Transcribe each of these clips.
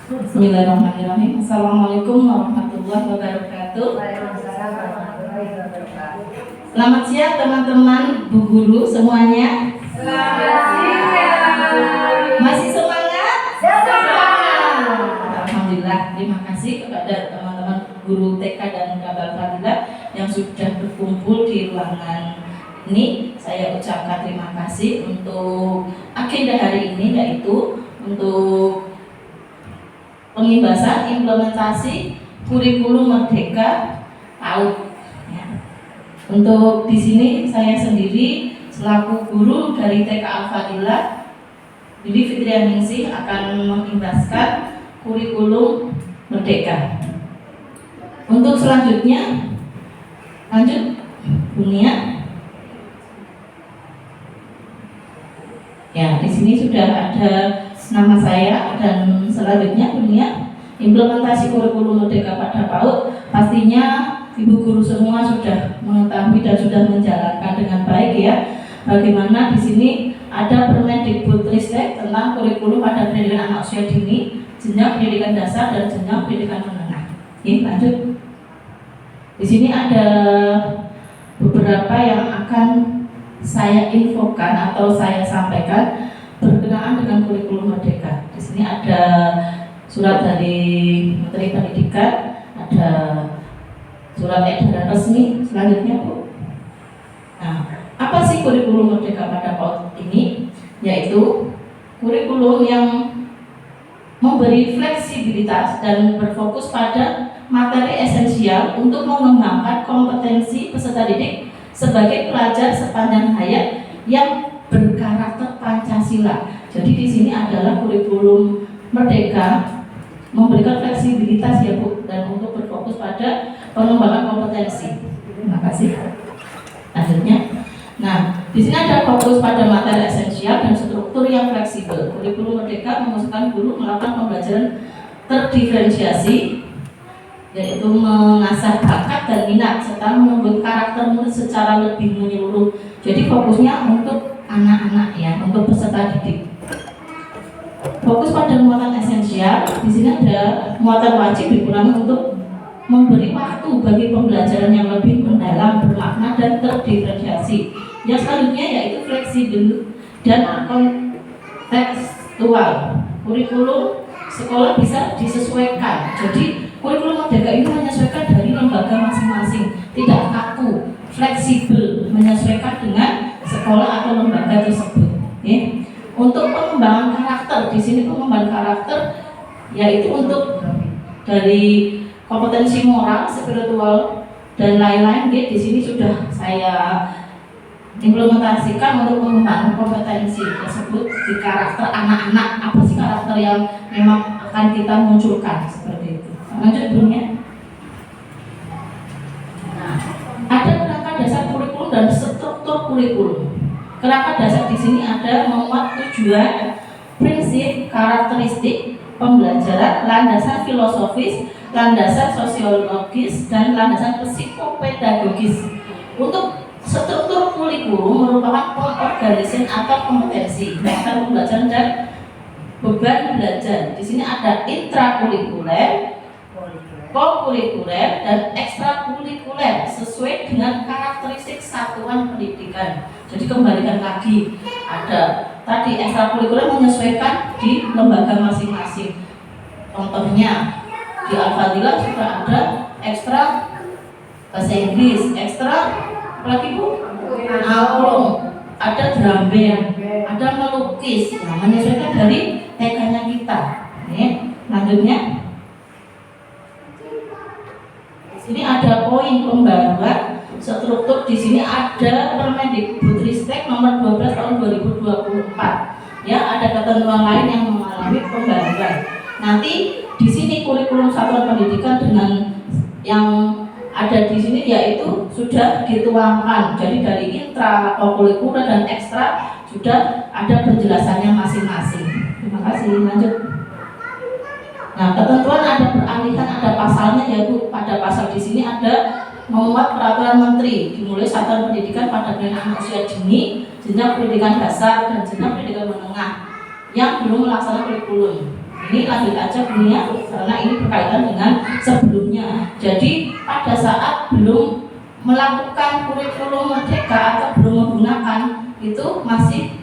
Bismillahirrahmanirrahim. Assalamualaikum warahmatullahi wabarakatuh. Waalaikumsalam warahmatullahi wabarakatuh. Selamat siang teman-teman, Bu Guru semuanya. Selamat siang. Masih semangat? Semangat. Alhamdulillah, terima kasih kepada teman-teman guru TK dan Kabal Fadilah yang sudah berkumpul di ruangan ini. Saya ucapkan terima kasih untuk agenda hari ini, yaitu untuk pengibasan implementasi kurikulum Merdeka PAUD. Ya. Untuk di sini saya sendiri selaku guru dari TK Al-Fadilah, Bibi Fitrianingsih, akan mengibaskan kurikulum Merdeka. Untuk selanjutnya, lanjut Bunia. Ya, di sini sudah ada nama saya, dan selanjutnya Bunia, implementasi kurikulum Merdeka pada PAUD. Pastinya Ibu guru semua sudah mengetahui dan sudah menjalankan dengan baik ya. Bagaimana di sini ada Permendikbudristek tentang kurikulum pada pendidikan anak usia dini, jenjang pendidikan dasar dan jenjang pendidikan menengah. Oke, lanjut. Di sini ada beberapa yang akan saya infokan atau saya sampaikan berkenaan dengan kurikulum Merdeka. Di sini ada surat dari Menteri Pendidikan, ada surat edaran resmi. Selanjutnya Bu. Nah, apa sih kurikulum Merdeka pada PAUD ini? Yaitu kurikulum yang memberi fleksibilitas dan berfokus pada materi esensial untuk mengembangkan kompetensi peserta didik sebagai pelajar sepanjang hayat yang berkarakter Pancasila. Jadi di sini adalah kurikulum Merdeka memberikan fleksibilitas ya Bu, dan untuk berfokus pada pengembangan kompetensi. Terima kasih. Lanjutnya. Nah, di sini ada fokus pada materi esensial dan struktur yang fleksibel. Kurikulum Merdeka mengusulkan guru melakukan pembelajaran terdiferensiasi, yaitu mengasah bakat dan minat serta membentuk karakter murid secara lebih menyeluruh. Jadi fokusnya untuk anak-anak ya, untuk peserta didik. Fokus pada muatan esensial, di sini ada muatan wajib digunakan untuk memberi waktu bagi pembelajaran yang lebih mendalam, bermakna dan terdiferensiasi. Yang selanjutnya yaitu fleksibel dan kontekstual. Kurikulum sekolah bisa disesuaikan. Jadi kurikulum Merdeka ini menyesuaikan dari lembaga masing-masing, tidak kaku, fleksibel, menyesuaikan dengan sekolah atau lembaga tersebut. Okay. Untuk pengembangan karakter, di sini pengembangan karakter yaitu untuk dari kompetensi moral, spiritual dan lain-lain. Di sini sudah saya implementasikan untuk pengembangan kompetensi tersebut di karakter anak-anak. Apa sih karakter yang memang akan kita munculkan seperti itu? Lanjut Bunya. Nah, ada kerangka dasar kurikulum dan struktur kurikulum. Kerangka dasar di sini ada memuat tujuan, prinsip, karakteristik pembelajaran, landasan filosofis, landasan sosiologis, dan landasan psikopedagogis. Untuk struktur kurikulum merupakan pengorganisasian atau kompetensi, bahan pembelajaran dan beban belajar. Di sini ada intrakurikuler, kokurikuler, dan ekstrakurikuler sesuai dengan karakteristik satuan pendidikan. Jadi kembalikan lagi, ada tadi ekstrakurikuler menyesuaikan di lembaga masing-masing. Contohnya di Al-Fadilah juga ada ekstra bahasa Inggris, ekstra apalagi Bu? Angklung, ada drum band, ada melukis. Nah, menyesuaikan dari TK-nya kita. Lanjutnya. Ini ada poin pembaruan struktur. Di sini ada Permendikbudristek nomor 12 tahun 2024. Ya, ada ketentuan lain yang mengalami pembaruan. Nanti di sini kurikulum satuan pendidikan dengan yang ada di sini yaitu sudah dituangkan. Jadi dari intra, kokurikuler dan ekstra sudah ada penjelasannya masing-masing. Terima kasih. Lanjut. Nah, ketentuan ada peralihan, ada pasalnya, yaitu pada pasal di sini ada memuat peraturan menteri dimulai satuan pendidikan pada anak usia dini, jenjang pendidikan dasar dan jenjang pendidikan menengah yang belum melaksanakan kurikulum. Ini lanjut aja punya karena ini berkaitan dengan sebelumnya. Jadi pada saat belum melakukan kurikulum merdeka atau belum menggunakan itu masih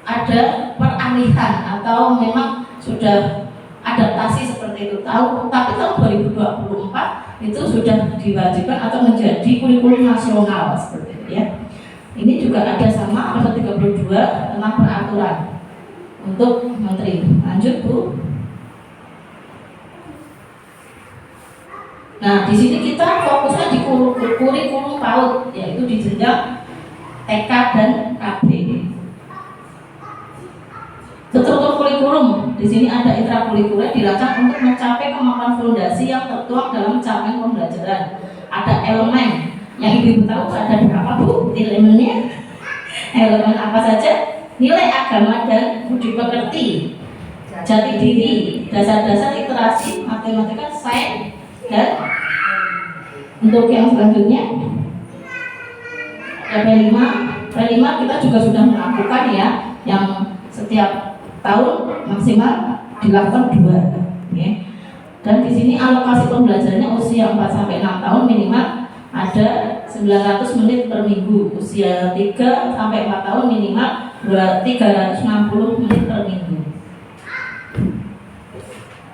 ada peralihan atau memang sudah adaptasi seperti itu tapi tahun 2024 itu sudah diwajibkan atau menjadi kurikulum nasional seperti itu ya. Ini juga ada sama pasal 32 tentang peraturan untuk menteri. Lanjut Bu. Nah, di sini kita fokusnya di kurikulum PAUD, yaitu di jenjang TK dan KB. Struktur kurikulum di sini ada intrakurikuler dirancang untuk mencapai kemampuan fondasi yang tertuang dalam capaian pembelajaran. Ada elemen yang Ibu tahu ada berapa Bu? Elemennya? Elemen apa saja? Nilai agama dan budi pekerti, jati diri, dasar-dasar literasi, matematika, sains, dan untuk yang selanjutnya ada P5 kita juga sudah melakukan ya, yang setiap tahun maksimal dilakukan 2 ya. Dan di sini alokasi pembelajarannya usia 4 sampai 6 tahun minimal ada 900 menit per minggu, usia 3 sampai 4 tahun minimal 360 menit per minggu.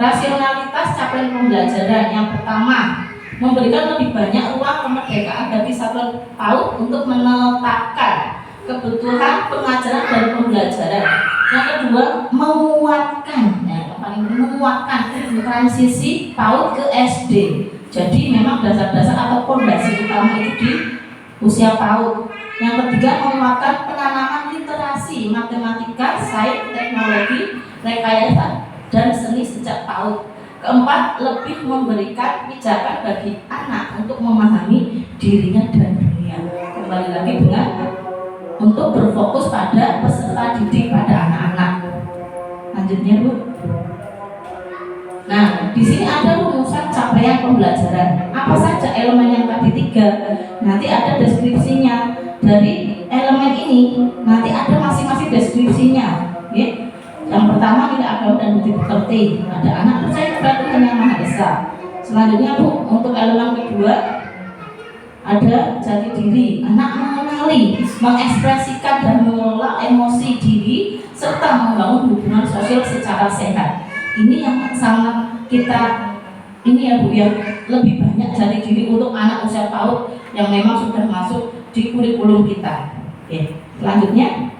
Rasionalitas capaian pembelajaran yang pertama, memberikan lebih banyak ruang kemerdekaan bagi satuan PAUD untuk menetapkan kebutuhan pengajaran dan pembelajaran. Yang kedua, menguatkan transisi PAUD ke SD. Jadi memang dasar-dasar atau fondasi utama itu di usia PAUD. Yang ketiga, menguatkan penanaman literasi, matematika, sains, teknologi, rekayasa, dan seni sejak PAUD. Keempat, lebih memberikan pijakan bagi anak untuk memahami dirinya dan dunia. Kembali lagi dengan untuk berfokus pada peserta didik pada anak-anak. Lanjutnya Bu. Nah, di sini ada rumusan capaian pembelajaran. Apa saja elemen yang tadi 3? Nanti ada deskripsinya. Dari elemen ini nanti ada masing-masing deskripsinya. Ya. Yang pertama nilai agama dan budi pekerti. Ada anak percaya kepada Tuhan Yang Maha Esa. Selanjutnya Bu, untuk elemen kedua ada jati diri. Anak mengenali, mengekspresikan dan mengelola emosi diri serta membangun hubungan sosial secara sehat. Ini yang sangat kita ini ya Bu, yang lebih banyak jati diri untuk anak usia PAUD yang memang sudah masuk di kurikulum kita. Oke, selanjutnya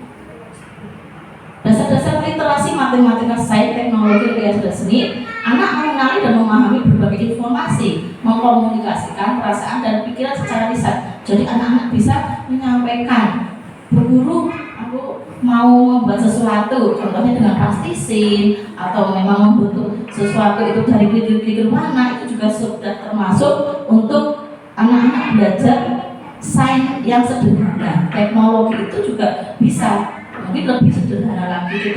dasar-dasar literasi, matematika, sains, teknologi, rekayasa, dan seni. Anak mengenali dan memahami berbagai informasi, mengkomunikasikan perasaan dan pikiran secara lisan. Jadi anak-anak bisa menyampaikan, Bu Guru, aku mau membuat sesuatu, contohnya dengan plastisin atau memang membentuk sesuatu itu dari klikir-klikir warna, itu juga sudah termasuk untuk anak-anak belajar sains yang sederhana. Teknologi itu juga bisa, mungkin lebih sederhana lagi,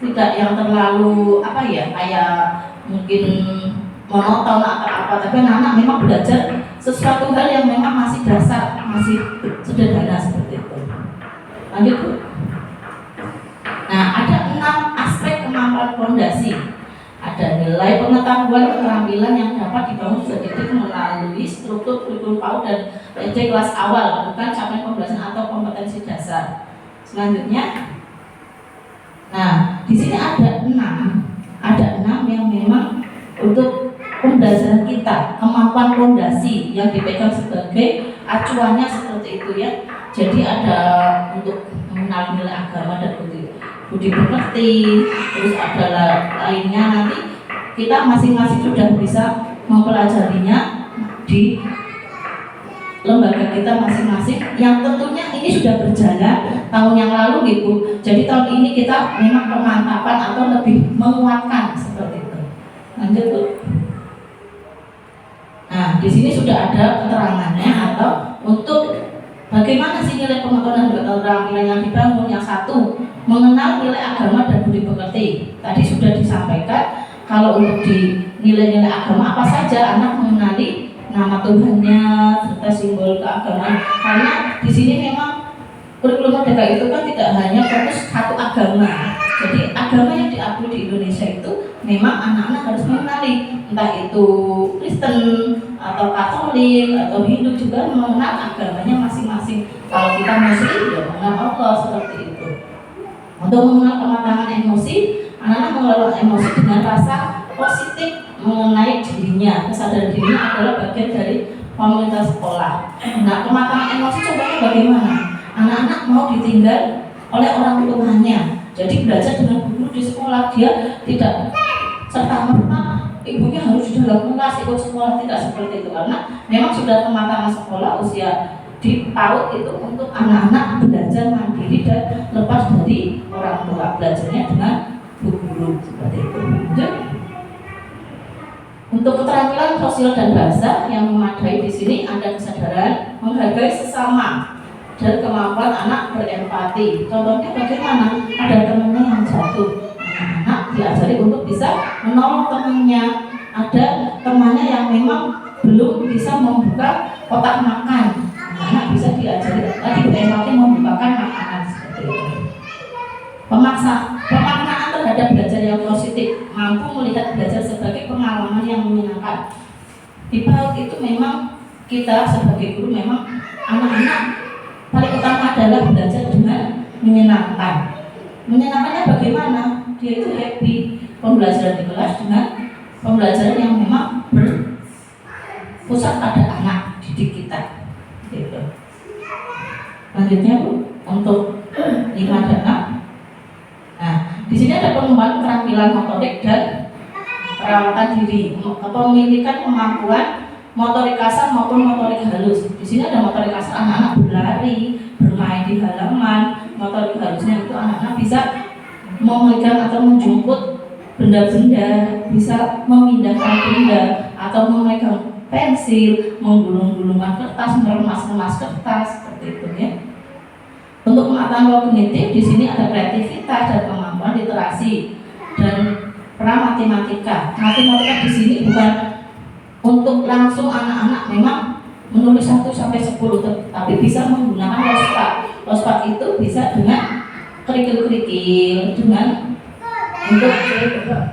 tidak yang terlalu apa ya, kayak mungkin monoton atau apa, tapi anak-anak memang belajar sesuatu hal yang memang masih dasar, masih sederhana seperti itu. Lanjut Bu. Nah, ada 6 aspek kemampuan fondasi. Ada nilai pengetahuan keterampilan yang dapat dibangun sedetik melalui struktur kurikulum PAUD dan PD kelas awal, bukan capaian pembelajaran atau kompetensi dasar. Selanjutnya, nah di sini ada 6 yang memang untuk pembelajaran kita, kemampuan fondasi yang dipegang sebagai acuannya seperti itu ya. Jadi ada untuk mengenal nilai agama dan budi pekerti, terus ada lainnya nanti kita masing-masing sudah bisa mempelajarinya di lembaga kita masing-masing, yang tentunya ini sudah berjalan tahun yang lalu gitu. Jadi tahun ini kita memang pemantapan atau lebih menguatkan seperti itu. Lanjut Bu. Nah, di sini sudah ada keterangannya atau untuk bagaimana sih nilai pengetahuan dan keterampilan yang dibangun. Yang satu, mengenal nilai agama dan budi pekerti. Tadi sudah disampaikan kalau untuk di nilai-nilai agama apa saja, anak mengenali nama Tuhannya serta simbol keagamaan. Karena di sini memang kurikulum merdeka itu kan tidak hanya fokus satu agama. Jadi agama yang diakui di Indonesia itu memang anak-anak harus mengenali, entah itu Kristen atau Katolik atau Hindu juga mengenal agamanya masing-masing. Kalau kita Muslim ya mengenal Allah seperti itu. Untuk mengenal kematangan emosi, anak-anak mengelola emosi dengan rasa positif mengenai dirinya. Kesadaran dirinya adalah bagian dari komunitas sekolah. Nah, kematangan emosi contohnya bagaimana? Anak-anak mau ditinggal oleh orang tuanya, jadi belajar dengan guru di sekolah, dia tidak serta-merta ibunya harus di dalam kelas ikut sekolah, tidak seperti itu, karena memang sudah kematangan sekolah usia di PAUD itu untuk anak-anak belajar mandiri dan lepas dari orang tua, belajarnya dengan guru seperti itu. Untuk keterampilan sosial dan bahasa yang memadai di sini ada kesadaran menghargai sesama dan kemampuan anak berempati. Contohnya bagaimana? Ada temannya yang jatuh, anak diajari untuk bisa menolong temannya. Ada temannya yang memang belum bisa membuka kotak makan, anak bisa diajari lagi berempati membukakan makanan seperti itu. Pemaknaan terhadap belajar yang positif, mampu melihat belajar sebagai pengalaman yang menyenangkan. Di PAUD itu memang kita sebagai guru memang anak-anak paling utama adalah belajar dengan menyenangkan. Menyenangkannya bagaimana? Dia itu happy. Pembelajaran di kelas dengan pembelajaran yang memang berpusat pada anak didik kita. Gitu. Lanjutnya Bu, untuk 5 dan 6. Nah, di sini ada pengembangan keterampilan motorik dan perawatan diri, kepemilikan kemampuan motorik kasar maupun motorik halus. Di sini ada motorik kasar, anak-anak berlari, bermain di halaman. Motorik halusnya itu anak-anak bisa memegang atau menjemput benda-benda, bisa memindahkan benda atau memegang pensil, menggulung-gulungkan kertas, meremas-remas kertas seperti itu ya. Untuk pengetahuan kognitif di sini ada kreativitas dan kemampuan literasi dan pra-matematika. Matematika di sini bukan untuk langsung anak-anak memang menulis 1 sampai 10, tapi bisa menggunakan lospat. Lospat itu bisa dengan kerikil-kerikil, dengan untuk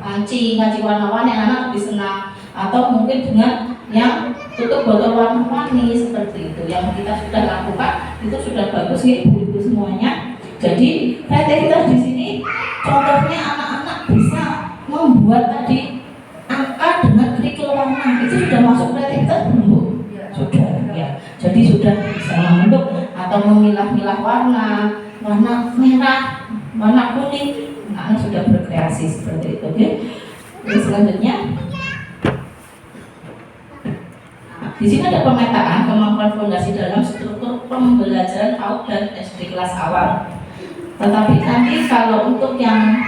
ngaci warna-warni yang anak lebih senang, atau mungkin dengan yang tutup botol warna-warni seperti itu. Yang kita sudah lakukan itu sudah bagus ya ibu-ibu semuanya. Jadi kreativitas di sini contohnya anak-anak bisa membuat tadi angka dengan kerikil warna, itu sudah masuk kreativitas belum? Sudah ya. Jadi sudah bisa membentuk atau memilah-milah warna merah, warna kuning. Anak sudah berkreasi seperti itu. Oke. Jadi selanjutnya di sini ada pemetaan kemampuan fondasi dalam struktur pembelajaran PAUD dan SD kelas awal. Tetapi nanti kalau untuk yang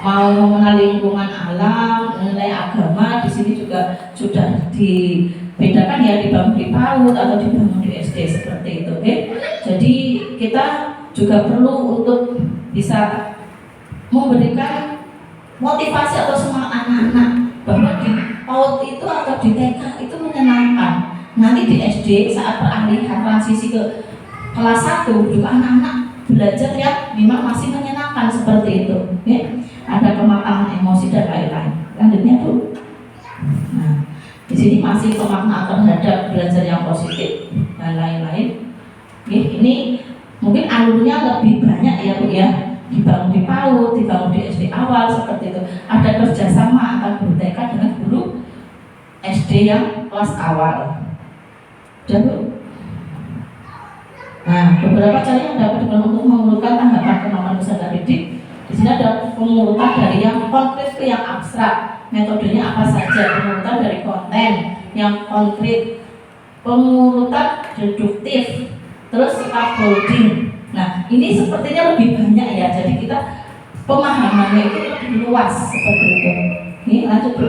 mau mengenal lingkungan alam, mengenai agama, di sini juga sudah dibedakan ya, dibangun di PAUD atau dibangun di SD seperti itu. Oke. Jadi kita juga perlu untuk bisa memberikan motivasi atau semangat anak-anak bahwa di PAUD itu atau di TK itu menyenangkan. Nanti di SD saat peralihan transisi ke kelas 1 juga anak-anak belajar yang memang masih menyenangkan seperti itu. Oke? Ada kematangan emosi dan lain-lain. Lanjutnya Bu. Nah, di sini masih pemaknaan terhadap belajar yang positif dan lain-lain. Oke, ini mungkin alurnya lebih banyak ya Bu ya. Dibangun di PAUD, dibangun di SD awal seperti itu. Ada kerjasama antara guru TK dengan guru SD yang kelas awal. Dan nah, beberapa cara yang dapat digunakan untuk mengurutkan tanggapan kemampuan peserta didik. Di sini ada pengurutan dari yang konkret ke yang abstrak. Metodenya apa saja? Pengurutan dari konten yang konkret, pengurutan deduktif, terus scaffolding. Nah, ini sepertinya lebih banyak ya. Jadi kita pemahamannya itu lebih luas seperti itu. Ini lanjut Bu.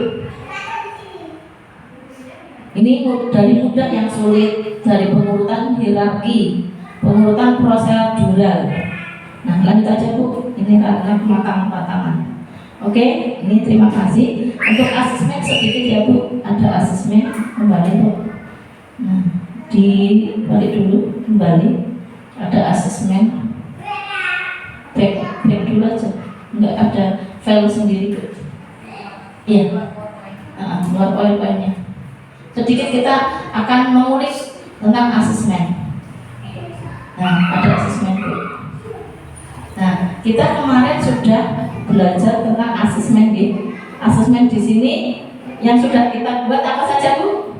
Ini dari mudah yang sulit, dari pengurutan hierarki, pengurutan prosedural. Nah, lanjut aja Bu. Ini karena matang-matangan. Oke, ini terima kasih. Untuk asesmen sedikit ya Bu. Ada asesmen kembali Bu. Nah, dibalik dulu kembali. Ada asesmen. Back dulu aja. Enggak ada file sendiri Bu. Iya, keluar poin-poinnya. Sedikit kita akan mengulik tentang asesmen. Nah, ada asesmen Bu. Nah, kita kemarin sudah belajar tentang asesmen Bu. Asesmen di sini yang sudah kita buat apa saja Bu?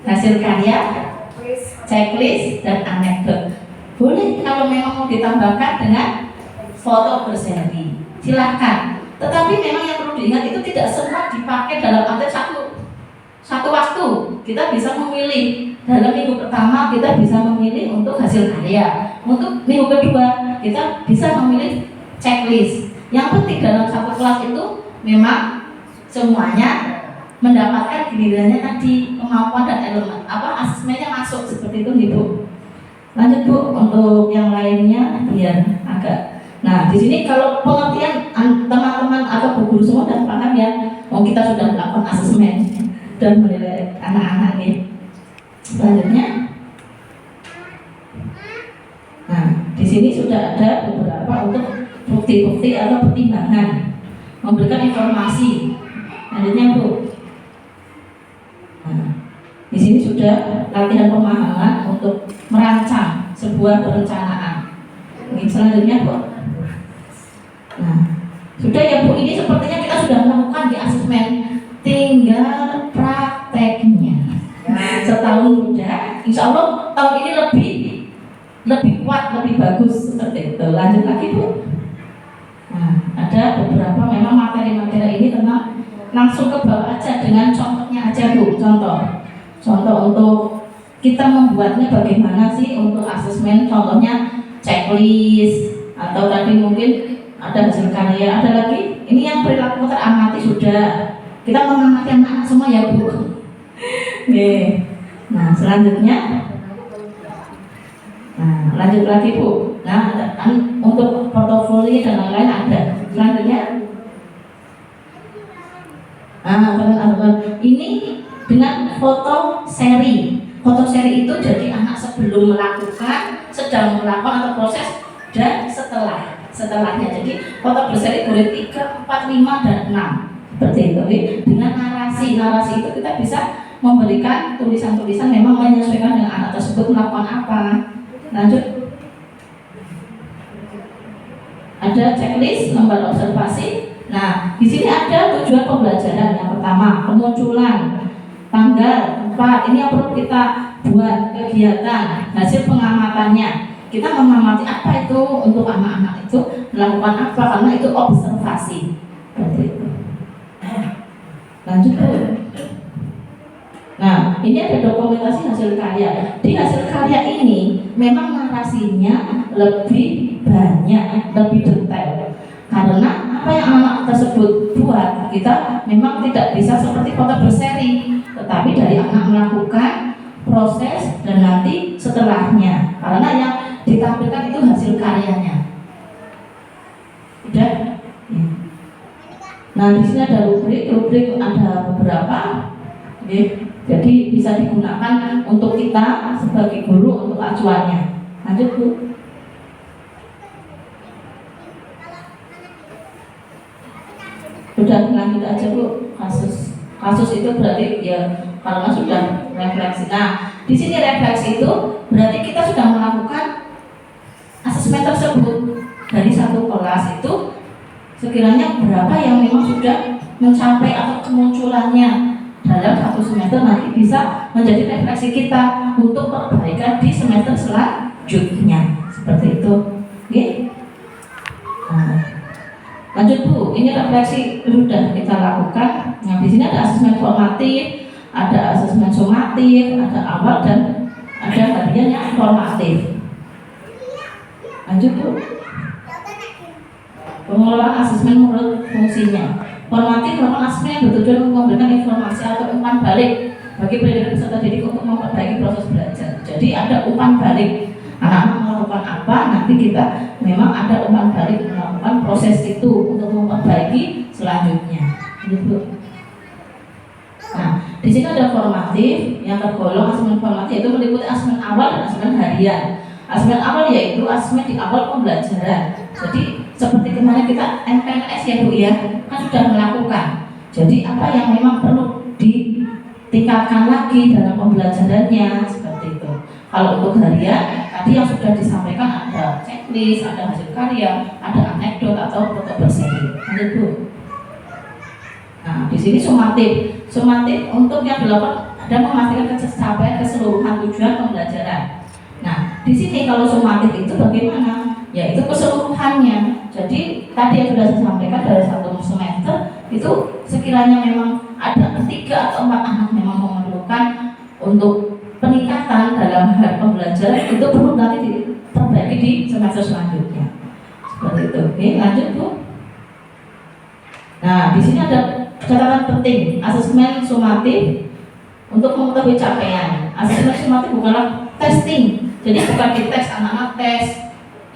Hasil karya, checklist, dan anekdot. Boleh kalau memang mau ditambahkan dengan foto berseri, silahkan. Tetapi memang yang perlu diingat itu tidak semua dipakai dalam arti satu waktu. Kita bisa memilih. Dalam minggu pertama kita bisa memilih untuk hasil karya. Untuk minggu kedua kita bisa memilih checklist. Yang penting dalam satu kelas itu memang semuanya mendapatkan gilirannya tadi, kemampuan dan elemen asesmennya masuk seperti itu nih Bu. Lanjut Bu untuk yang lainnya biar agak. Nah di sini kalau pengertian teman-teman atau Bu guru semua dan paham ya, kita sudah melakukan asesmen dan menilai anak-anak nih. Selanjutnya, nah di sini sudah ada beberapa untuk bukti-bukti atau pertimbangan memberikan informasi. Lanjutnya Bu. Nah, di sini sudah latihan pemahaman untuk merancang sebuah perencanaan. Ini selanjutnya Bu. Nah, sudah ya Bu, ini sepertinya kita sudah melakukan di asesmen, tinggal prakteknya. Setahun sudah, insya Allah tahun ini lebih kuat, lebih bagus seperti itu. Lanjut lagi Bu. Nah, ada beberapa memang materi-materi ini tentang langsung ke bawah aja dengan contohnya aja Bu. Contoh untuk kita membuatnya bagaimana sih untuk asesmen, contohnya checklist atau tadi mungkin ada hasil karya, ada lagi ini yang perilaku teramati sudah. Kita mengamati anak semua ya Bu. Oke. Nah selanjutnya, nah lanjut lagi Bu. Nah untuk portofolio dan lain-lain ada. Selanjutnya, ini dengan foto seri. Foto seri itu jadi anak sebelum melakukan, sedang melakukan atau proses, dan setelahnya. Jadi foto berseri boleh 3, 4, 5, dan 6 seperti itu. Dengan narasi itu kita bisa memberikan tulisan-tulisan memang menyesuaikan dengan anak tersebut melakukan apa. Lanjut. Ada checklist, lembar observasi. Nah, di sini ada tujuan pembelajaran. Yang pertama, kemunculan, tanggal, tempat. Ini yang perlu kita buat kegiatan, hasil pengamatannya. Kita mengamati apa itu untuk anak-anak itu melakukan apa, karena itu observasi. Seperti itu. Lanjut Bu. Nah, ini ada dokumentasi hasil karya. Di hasil karya ini memang narasinya lebih banyak, lebih detail. Karena apa yang anak tersebut buat, kita memang tidak bisa seperti foto berseri, tetapi dari anak melakukan proses dan nanti setelahnya. Karena yang ditampilkan itu hasil karyanya. Udah? Ya. Nah, di sini ada rubrik ada beberapa. Oke. Jadi bisa digunakan untuk kita sebagai guru untuk acuannya. Lanjut Bu. Sudah lanjut aja Bu. Kasus itu berarti ya karena sudah refleksi. Nah, di sini refleksi itu berarti kita sudah melakukan asesmen tersebut. Dari satu kelas itu sekiranya berapa yang memang sudah mencapai atau kemunculannya dalam satu semester, nanti bisa menjadi refleksi kita untuk perbaikan di semester selanjutnya. Seperti itu. Oke? Nah, lanjut Bu, ini refleksi sudah kita lakukan. Nah, di sini ada asesmen formatif, ada asesmen sumatif, ada awal dan ada harian yang formatif. Lanjut Bu. Pengelolaan asesmen menurut fungsinya. Formatif merupakan asesmen yang bertujuan untuk memberikan informasi atau umpan balik bagi pendidik peserta didik untuk memperbaiki proses belajar. Jadi ada umpan balik. Anak-anak melakukan apa, nanti kita memang ada umpan balik melakukan proses itu untuk memperbaiki selanjutnya. Gitu. Nah, di sini ada formatif yang tergolong asesmen formatif, yaitu meliputi asesmen awal dan asesmen harian. Asesmen awal yaitu asesmen di awal pembelajaran. Jadi seperti kemarin kita MPLS ya Bu ya, kan sudah melakukan. Jadi apa yang memang perlu ditingkatkan lagi dalam pembelajarannya seperti itu. Kalau untuk harian, tadi yang sudah disampaikan ada checklist, ada hasil karya, ada anekdot atau foto berseri. Itu. Nah, di sini sumatif untuk yang dilakukan ada memastikan capaian keseluruhan tujuan pembelajaran. Nah, di sini kalau sumatif itu bagaimana? Yaitu keseluruhannya. Jadi tadi yang sudah saya sampaikan dari satu semester itu sekiranya memang ada 3 atau 4 anak memang memerlukan untuk peningkatan dalam hal pembelajaran, itu perlu nanti diperbaiki di semester selanjutnya. Seperti itu. Oke, lanjut Bu. Nah, di sini ada catatan penting, asesmen sumatif untuk mengetahui capaian. Asesmen sumatif bukanlah testing. Jadi bukan di tes anak-anak tes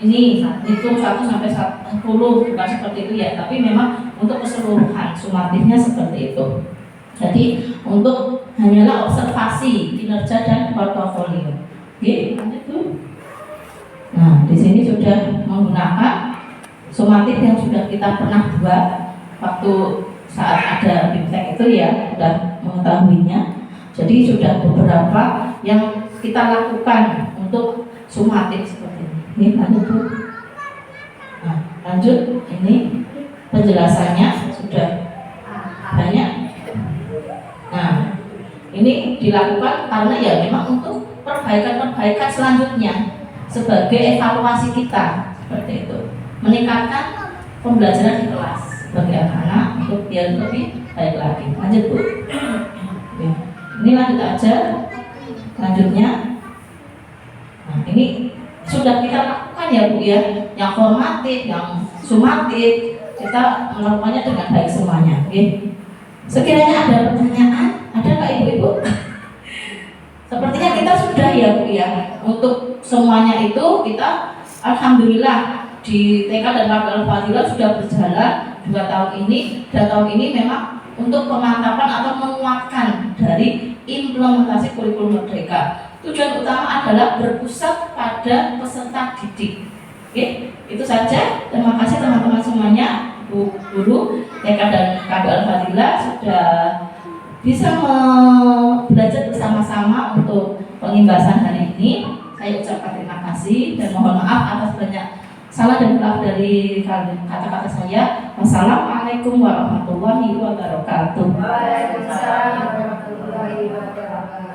ini hitung 1 sampai 10, bukan seperti itu ya, tapi memang untuk keseluruhan sumatifnya seperti itu. Jadi untuk hanyalah observasi kinerja dan portofolio. Oke, lanjut Bu. Nah, di sini sudah menggunakan sumatif yang sudah kita pernah buat waktu saat ada BIMTEK itu ya, sudah mengetahuinya. Jadi sudah beberapa yang kita lakukan untuk sumatif seperti ini. Ini lanjut Bu. Nah, lanjut ini penjelasannya sudah banyak. Nah, ini dilakukan karena ya memang untuk perbaikan selanjutnya sebagai evaluasi kita seperti itu, meningkatkan pembelajaran di kelas bagi anak-anak untuk biar lebih baik lagi. Lanjut Bu. Oke. Ini lanjut aja. Lanjutnya. Nah, ini sudah kita lakukan ya Bu ya, yang formatif, yang sumatif, kita melakukannya dengan baik semuanya. Oke. Sekiranya ada pertanyaan, ada nggak Ibu-ibu? Sepertinya kita sudah ya Bu ya, untuk semuanya itu kita alhamdulillah di TK dan Raga Al-Fadilah sudah berjalan 2 tahun ini, dan tahun ini memang untuk pemantapan atau menguatkan dari implementasi kurikulum merdeka. Tujuan utama adalah berpusat pada peserta didik. Oke, itu saja. Terima kasih teman-teman semuanya, Bu Guru TK dan Raga Al-Fadilah sudah bisa belajar bersama-sama untuk pengimbasan hari ini. Saya ucapkan terima kasih dan mohon maaf atas banyak salah dan hilaf dari kata-kata saya. Wassalamualaikum warahmatullahi wabarakatuh. Waalaikumsalam warahmatullahi wabarakatuh.